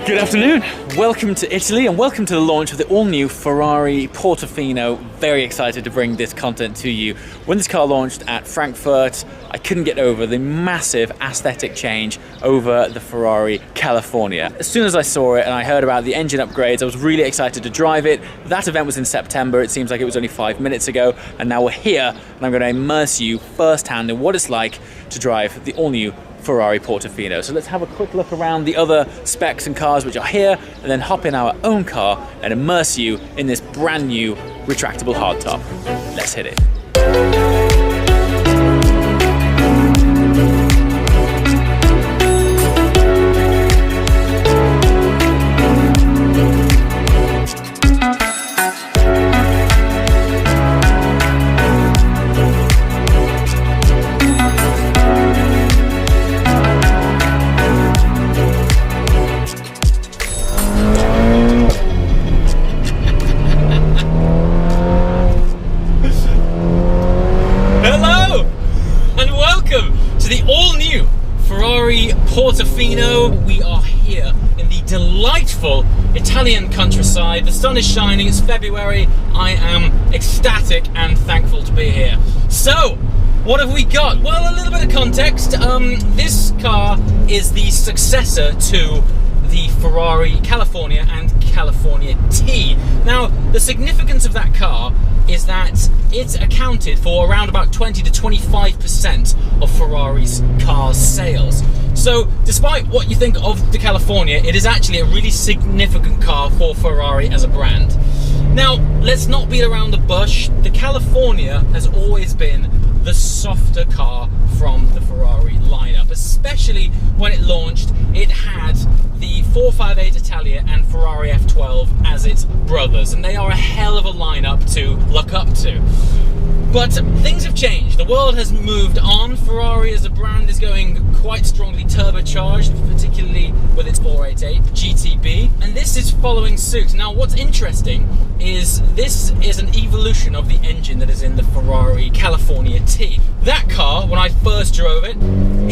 Good afternoon, welcome to Italy and welcome to the launch of the all-new Ferrari Portofino. Very excited to bring this content to you. When this car launched at Frankfurt, I couldn't get over the massive aesthetic change over the Ferrari California. As soon as I saw it and I heard about the engine upgrades, I was really excited to drive it. That event was in September, it seems like it was only 5 minutes ago, and now we're here and I'm going to immerse you firsthand in what it's like to drive the all-new Ferrari Portofino. So let's have a quick look around the other specs and cars which are here, and then hop in our own car and immerse you in this brand new retractable hardtop. Let's hit it. Portofino. We are here in the delightful Italian countryside. The sun is shining, it's February. I am ecstatic and thankful to be here. So, what have we got? Well, a little bit of context. This car is the successor to the Ferrari California and California T. Now, the significance of that car is that it accounted for around about 20 to 25% of Ferrari's cars sales. So, despite what you think of the California, it is actually a really significant car for Ferrari as a brand. Now, let's not beat around the bush. The California has always been the softer car from the Ferrari lineup, especially when it launched. It had the 458 Italia and Ferrari F12 as its brothers, and they are a hell of a lineup to look up to. But things have changed. The world has moved on. Ferrari as a brand is going quite strongly turbocharged, particularly with its 488 GTB, and this is following suit. Now, what's interesting is this is an evolution of the engine that is in the Ferrari California T. That car, when I first drove it,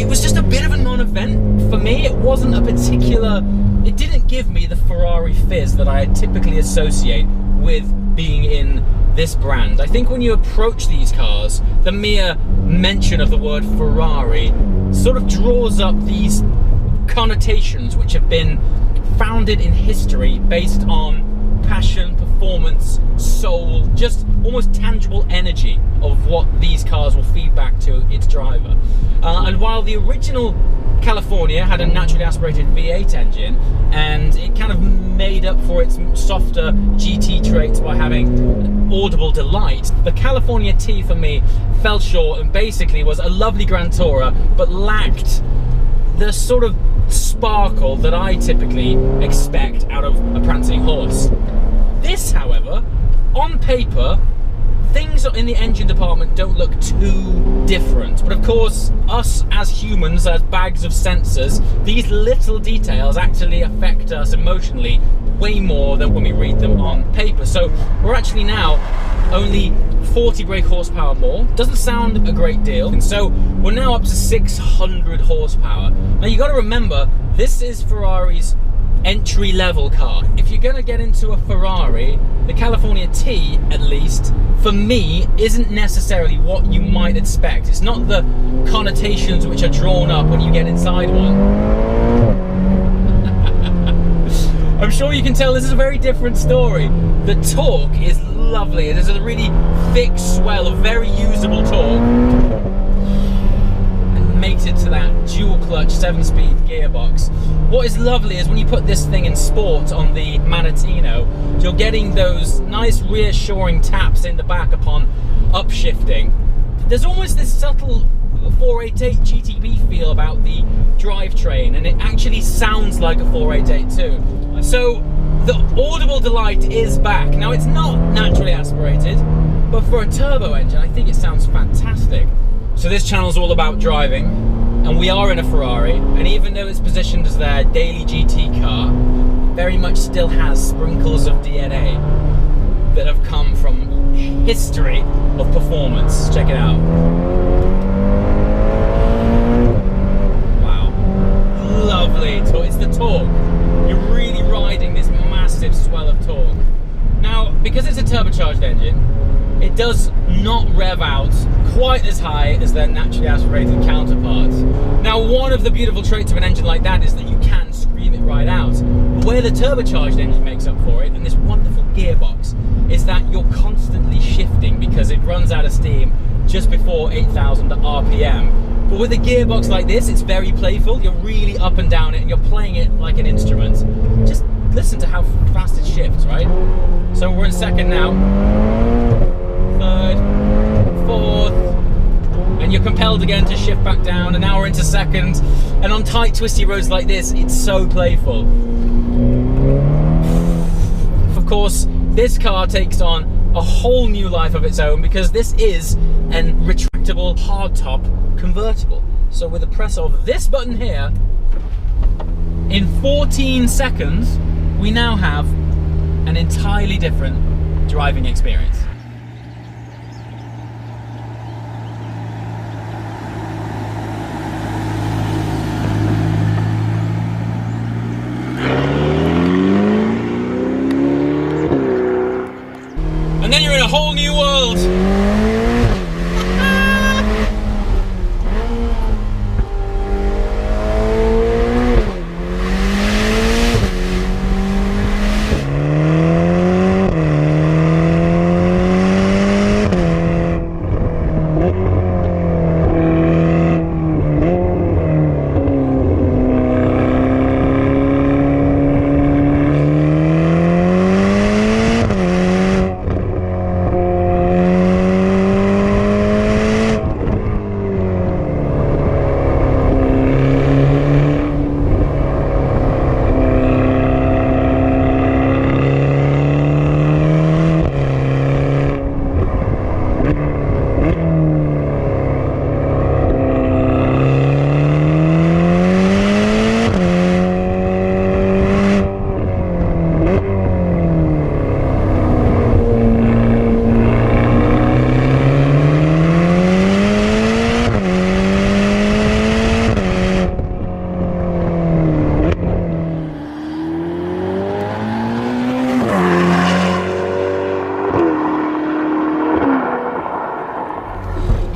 it was just a bit of a non-event for me. It wasn't a particular, it didn't give me the Ferrari fizz that I typically associate with being in this brand. I think when you approach these cars, the mere mention of the word Ferrari sort of draws up these connotations which have been founded in history based on passion, performance, soul, just almost tangible energy of what these cars will feed back to its driver. And while the original California had a naturally aspirated V8 engine, and it kind of made up for its softer GT traits by having audible delight, the California T for me fell short and basically was a lovely Grand Tourer, but lacked the sort of sparkle that I typically expect out of a prancing horse. This, however, on paper, things in the engine department don't look too different, but of course, us as humans, as bags of sensors, these little details actually affect us emotionally way more than when we read them on paper. So we're actually now only 40 brake horsepower more. Doesn't sound a great deal, and so we're now up to 600 horsepower. Now you got to remember, this is Ferrari's entry-level car. If you're gonna get into a Ferrari, the California T, at least, for me, isn't necessarily what you might expect. It's not the connotations which are drawn up when you get inside one. I'm sure you can tell this is a very different story. The torque is lovely. It is a really thick swell of very usable torque, mated to that dual clutch 7-speed gearbox. What is lovely is when you put this thing in sport on the Manettino, you're getting those nice reassuring taps in the back upon upshifting. There's almost this subtle 488 GTB feel about the drivetrain, and it actually sounds like a 488 too. So the audible delight is back. Now, it's not naturally aspirated, but for a turbo engine, I think it sounds fantastic. So this channel is all about driving, and we are in a Ferrari, and even though it's positioned as their daily GT car, very much still has sprinkles of DNA that have come from history of performance. Check it out. Wow. Lovely. It's the torque. You really it does not rev out quite as high as their naturally aspirated counterparts. Now, one of the beautiful traits of an engine like that is that you can scream it right out. But where the turbocharged engine makes up for it, and this wonderful gearbox, is that you're constantly shifting because it runs out of steam just before 8,000 RPM. But with a gearbox like this, it's very playful. You're really up and down it, and you're playing it like an instrument. Just listen to how fast it shifts, right? So we're in second now, third, fourth, and you're compelled again to shift back down, and now we're into second. And on tight, twisty roads like this, it's so playful. Of course, this car takes on a whole new life of its own because this is a retractable hardtop convertible. So with the press of this button here, in 14 seconds, we now have an entirely different driving experience. And then you're in a whole new world.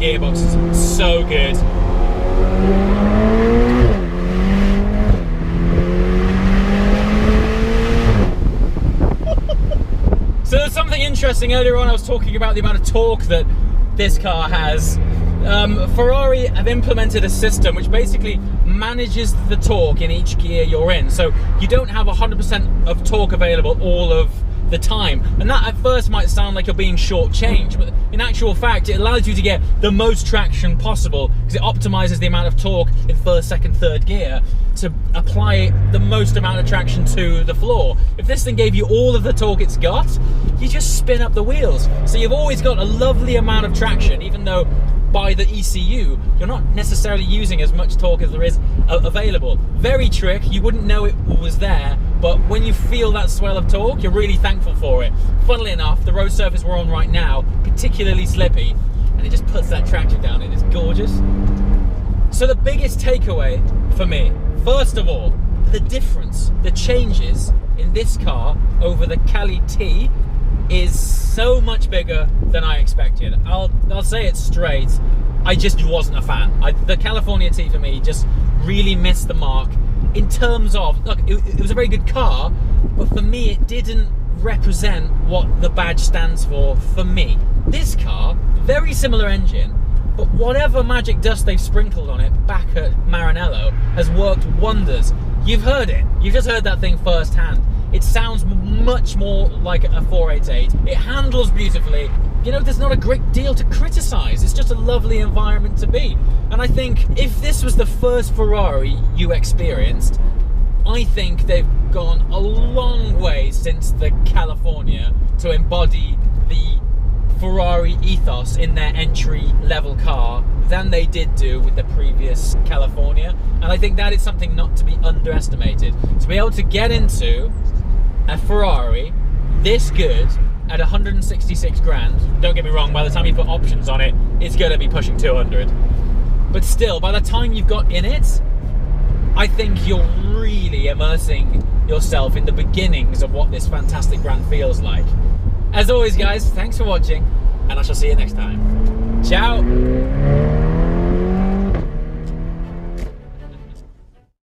Gearbox is so good. So there's something interesting. Earlier on I was talking about the amount of torque that this car has. Ferrari have implemented a system which basically manages the torque in each gear you're in. So you don't have 100% of torque available all of the time, and that at first might sound like you're being shortchanged, but in actual fact it allows you to get the most traction possible because it optimizes the amount of torque in first, second, third gear to apply the most amount of traction to the floor. If this thing gave you all of the torque it's got, you just spin up the wheels. So you've always got a lovely amount of traction, even though by the ECU you're not necessarily using as much torque as there is available. Very trick, you wouldn't know it was there, but when you feel that swell of torque, you're really thankful for it. Funnily enough, the road surface we're on right now, particularly slippy, and it just puts that traction down in. It's gorgeous. So the biggest takeaway for me, first of all, the difference, the changes in this car over the Cali T is so much bigger than I expected. I'll say it straight, I just wasn't a fan. The California T for me just really missed the mark in terms of, look, it was a very good car, but for me it didn't represent what the badge stands for me. This car, very similar engine, but whatever magic dust they've sprinkled on it back at Maranello has worked wonders. You've heard it, you've just heard that thing firsthand. It sounds much more like a 488. It handles beautifully. You know, there's not a great deal to criticize. It's just a lovely environment to be. And I think if this was the first Ferrari you experienced, I think they've gone a long way since the California to embody the Ferrari ethos in their entry-level car than they did do with the previous California. And I think that is something not to be underestimated. To be able to get into a Ferrari this good at 166 grand, don't get me wrong, by the time you put options on it, it's going to be pushing 200. But still, by the time you've got in it, I think you're really immersing yourself in the beginnings of what this fantastic brand feels like. As always, guys, thanks for watching. and I shall see you next time. Ciao!